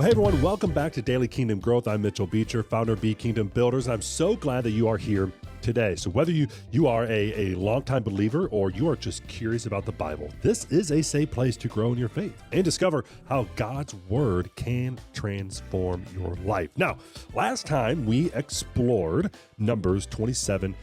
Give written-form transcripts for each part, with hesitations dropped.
Well, hey everyone, welcome back to Daily Kingdom Growth. I'm Mitchell Beecher, founder of Be Kingdom Builders. I'm so glad that you are here today. So whether you are a longtime believer or you are just curious about the Bible, this is a safe place to grow in your faith and discover how God's Word can transform your life. Now, last time we explored Numbers 27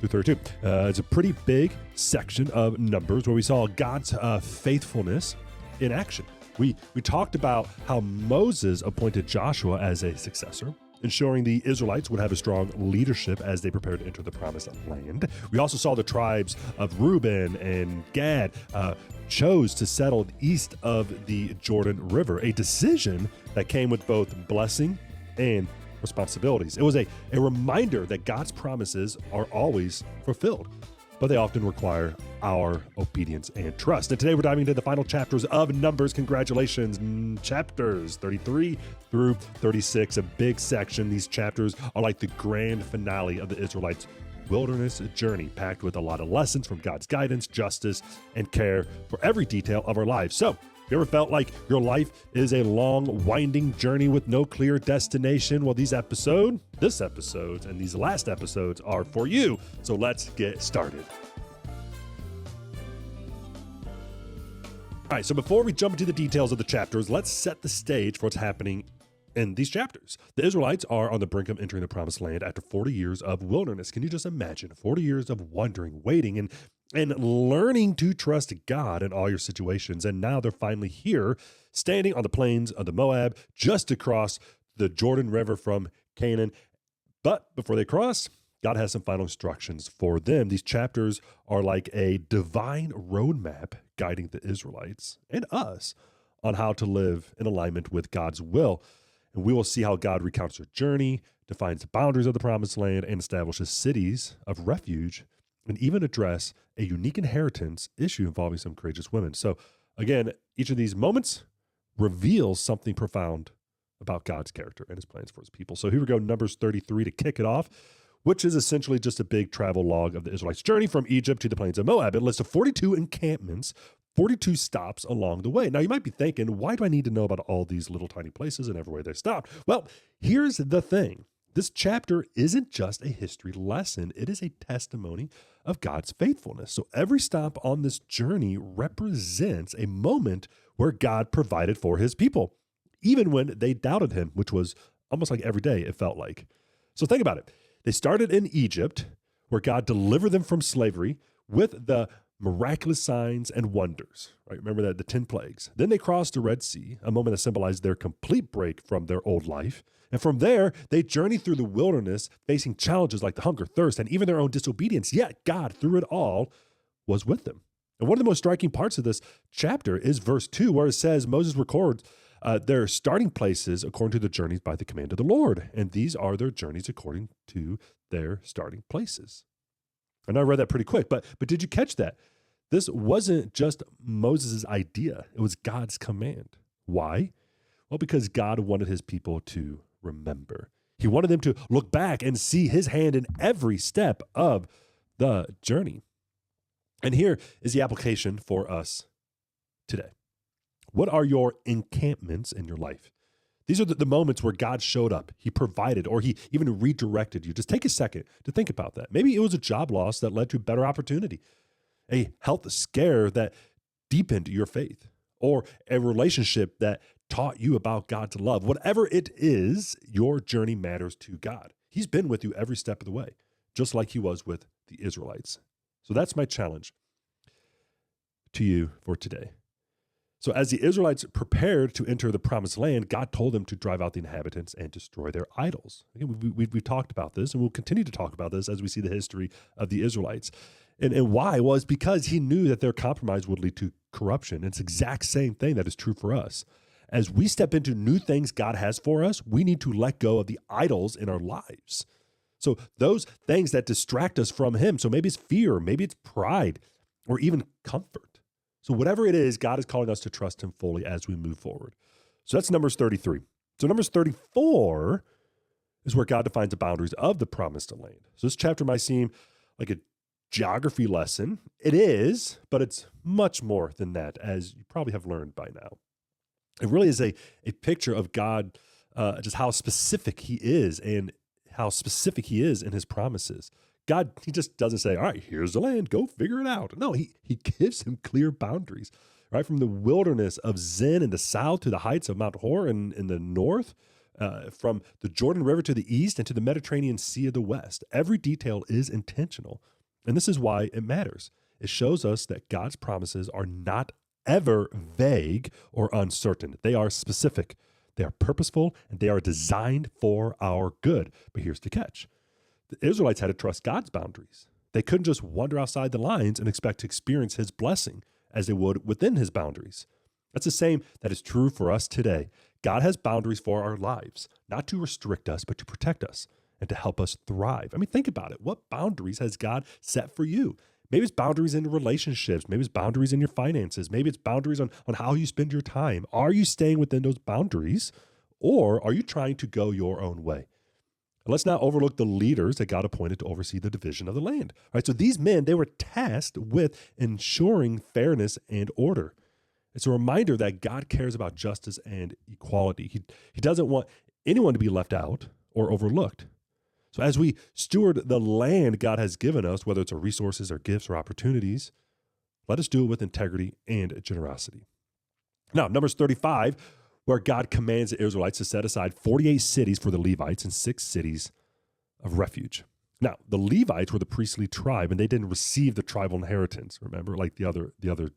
through 32. It's a pretty big section of Numbers where we saw God's faithfulness in action. We talked about how Moses appointed Joshua as a successor, ensuring the Israelites would have a strong leadership as they prepared to enter the promised land. We also saw the tribes of Reuben and Gad chose to settle east of the Jordan River, a decision that came with both blessing and responsibilities. It was a reminder that God's promises are always fulfilled, but they often require our obedience and trust. And today we're diving into the final chapters of Numbers. Congratulations, chapters 33 through 36, a big section. These chapters are like the grand finale of the Israelites' wilderness journey, packed with a lot of lessons from God's guidance, justice, and care for every detail of our lives. So, you ever felt like your life is a long, winding journey with no clear destination? Well, this episode, and these last episodes are for you. So let's get started. All right, so before we jump into the details of the chapters, let's set the stage for what's happening in these chapters. The Israelites are on the brink of entering the promised land after 40 years of wilderness. Can you just imagine 40 years of wandering, waiting, and learning to trust God in all your situations? And now they're finally here, standing on the plains of the Moab, just across the Jordan River from Canaan. But before they cross, God has some final instructions for them. These chapters are like a divine roadmap guiding the Israelites and us on how to live in alignment with God's will. And we will see how God recounts their journey, defines the boundaries of the promised land, and establishes cities of refuge, and even address a unique inheritance issue involving some courageous women. So again, each of these moments reveals something profound about God's character and his plans for his people. So here we go, Numbers 33 to kick it off, which is essentially just a big travel log of the Israelites' journey from Egypt to the plains of Moab. It lists 42 encampments, 42 stops along the way. Now you might be thinking, why do I need to know about all these little tiny places and everywhere they stopped? Well, here's the thing. This chapter isn't just a history lesson. It is a testimony of God's faithfulness. So every stop on this journey represents a moment where God provided for his people, even when they doubted him, which was almost like every day it felt like. So think about it. They started in Egypt, where God delivered them from slavery with the miraculous signs and wonders, right? Remember that, the 10 plagues. Then they crossed the Red Sea, a moment that symbolized their complete break from their old life. And from there, they journeyed through the wilderness, facing challenges like the hunger, thirst, and even their own disobedience. Yet God, through it all, was with them. And one of the most striking parts of this chapter is verse 2, where it says Moses records their starting places according to the journeys by the command of the Lord. And these are their journeys according to their starting places. And I read that pretty quick, but did you catch that? This wasn't just Moses' idea. It was God's command. Why? Well, because God wanted his people to remember. He wanted them to look back and see his hand in every step of the journey. And here is the application for us today. What are your encampments in your life? These are the moments where God showed up, he provided, or he even redirected you. Just take a second to think about that. Maybe it was a job loss that led to better opportunity, a health scare that deepened your faith, or a relationship that taught you about God's love. Whatever it is, your journey matters to God. He's been with you every step of the way, just like he was with the Israelites. So that's my challenge to you for today. So as the Israelites prepared to enter the promised land, God told them to drive out the inhabitants and destroy their idols. Again, we've talked about this, and we'll continue to talk about this as we see the history of the Israelites. And why? Well, it's because he knew that their compromise would lead to corruption. It's the exact same thing that is true for us. As we step into new things God has for us, we need to let go of the idols in our lives. So those things that distract us from him, so maybe it's fear, maybe it's pride, or even comfort. So whatever it is, God is calling us to trust him fully as we move forward. So that's Numbers 33. So Numbers 34 is where God defines the boundaries of the promised land. So this chapter might seem like a geography lesson. It is, but it's much more than that, as you probably have learned by now. It really is a picture of God, just how specific he is and how specific he is in his promises. God, he just doesn't say, all right, here's the land, go figure it out. No, he gives him clear boundaries, right? From the wilderness of Zin in the south to the heights of Mount Hor in the north, from the Jordan River to the east and to the Mediterranean Sea of the west. Every detail is intentional. And this is why it matters. It shows us that God's promises are not ever vague or uncertain. They are specific, they are purposeful, and they are designed for our good. But here's the catch. The Israelites had to trust God's boundaries. They couldn't just wander outside the lines and expect to experience his blessing as they would within his boundaries. That's the same that is true for us today. God has boundaries for our lives, not to restrict us, but to protect us and to help us thrive. I mean, think about it. What boundaries has God set for you? Maybe it's boundaries in relationships. Maybe it's boundaries in your finances. Maybe it's boundaries on how you spend your time. Are you staying within those boundaries, or are you trying to go your own way? And let's not overlook the leaders that God appointed to oversee the division of the land. Right? So these men, they were tasked with ensuring fairness and order. It's a reminder that God cares about justice and equality. He doesn't want anyone to be left out or overlooked. So as we steward the land God has given us, whether it's our resources or gifts or opportunities, let us do it with integrity and generosity. Now, Numbers 35, where God commands the Israelites to set aside 48 cities for the Levites and 6 cities of refuge. Now, the Levites were the priestly tribe, and they didn't receive the tribal inheritance, remember, like the other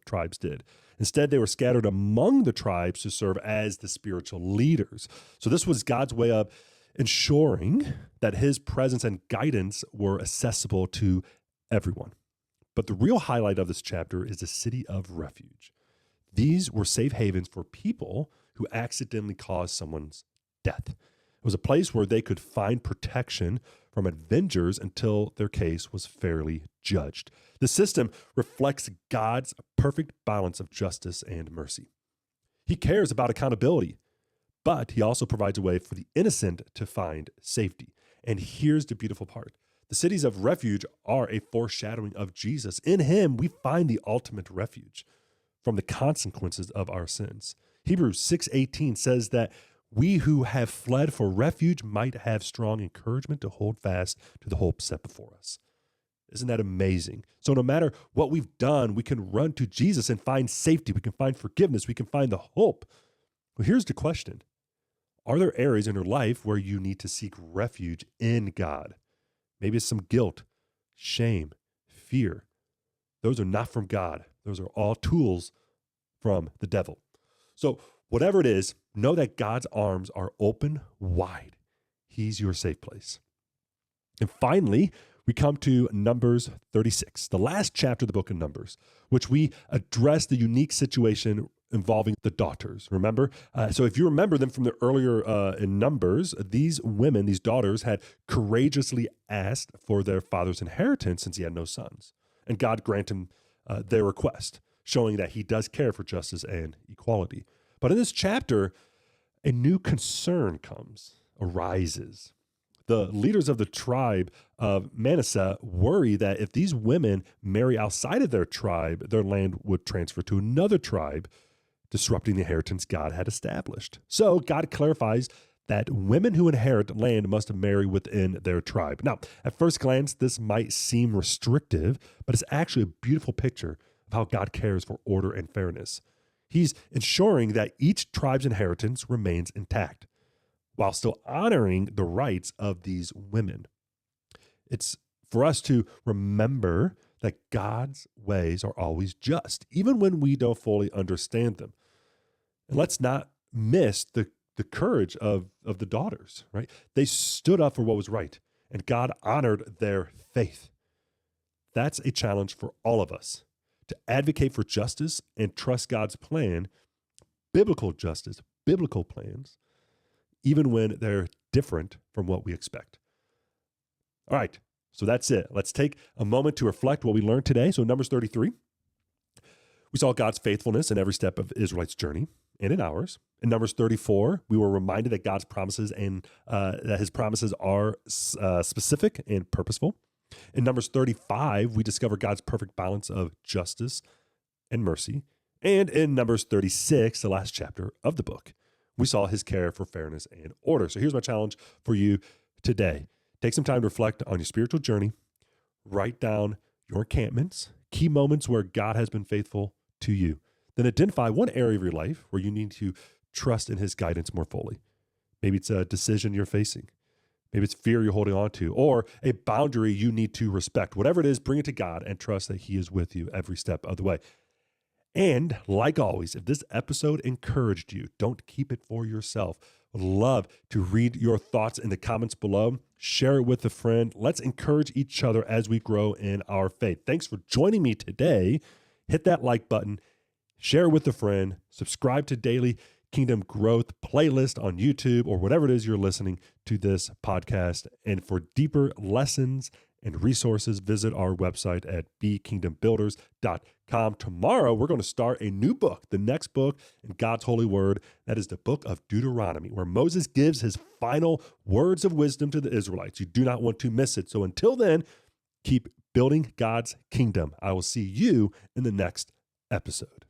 tribes did. Instead, they were scattered among the tribes to serve as the spiritual leaders. So this was God's way of ensuring that his presence and guidance were accessible to everyone. But the real highlight of this chapter is the city of refuge. These were safe havens for people who accidentally caused someone's death. It was a place where they could find protection from avengers until their case was fairly judged. The system reflects God's perfect balance of justice and mercy. He cares about accountability, but he also provides a way for the innocent to find safety. And here's the beautiful part. The cities of refuge are a foreshadowing of Jesus. In him, we find the ultimate refuge from the consequences of our sins. Hebrews 6:18 says that we who have fled for refuge might have strong encouragement to hold fast to the hope set before us. Isn't that amazing? So no matter what we've done, we can run to Jesus and find safety. We can find forgiveness. We can find the hope. Well, here's the question. Are there areas in your life where you need to seek refuge in God? Maybe it's some guilt, shame, fear. Those are not from God. Those are all tools from the devil. So whatever it is, know that God's arms are open wide. He's your safe place. And finally, we come to Numbers 36, the last chapter of the book of Numbers, which we address the unique situation involving the daughters. Remember? So if you remember them from the earlier in Numbers, these women, these daughters, had courageously asked for their father's inheritance since he had no sons. And God granted their request, showing that he does care for justice and equality. But in this chapter, a new concern arises. The leaders of the tribe of Manasseh worry that if these women marry outside of their tribe, their land would transfer to another tribe, disrupting the inheritance God had established. So God clarifies that women who inherit land must marry within their tribe. Now, at first glance, this might seem restrictive, but it's actually a beautiful picture of how God cares for order and fairness. He's ensuring that each tribe's inheritance remains intact, while still honoring the rights of these women. It's for us to remember that God's ways are always just, even when we don't fully understand them. And let's not miss the courage of the daughters, right? They stood up for what was right, and God honored their faith. That's a challenge for all of us, to advocate for justice and trust God's plan, biblical justice, biblical plans, even when they're different from what we expect. All right, so that's it. Let's take a moment to reflect what we learned today. So Numbers 33, we saw God's faithfulness in every step of Israelites' journey and in ours. In Numbers 34, we were reminded that God's promises and that his promises are specific and purposeful. In Numbers 35, we discover God's perfect balance of justice and mercy. And in Numbers 36, the last chapter of the book, we saw his care for fairness and order. So here's my challenge for you today. Take some time to reflect on your spiritual journey. Write down your encampments, key moments where God has been faithful to you. Then identify one area of your life where you need to trust in his guidance more fully. Maybe it's a decision you're facing. Maybe it's fear you're holding on to, or a boundary you need to respect. Whatever it is, bring it to God and trust that he is with you every step of the way. And like always, if this episode encouraged you, don't keep it for yourself. Would love to read your thoughts in the comments below. Share it with a friend. Let's encourage each other as we grow in our faith. Thanks for joining me today. Hit that like button, share it with a friend, subscribe to Daily Kingdom Growth playlist on YouTube or whatever it is you're listening to this podcast. And for deeper lessons and resources, visit our website at bekingdombuilders.com. Tomorrow, we're going to start a new book, the next book in God's holy word. That is the book of Deuteronomy, where Moses gives his final words of wisdom to the Israelites. You do not want to miss it. So until then, keep building God's kingdom. I will see you in the next episode.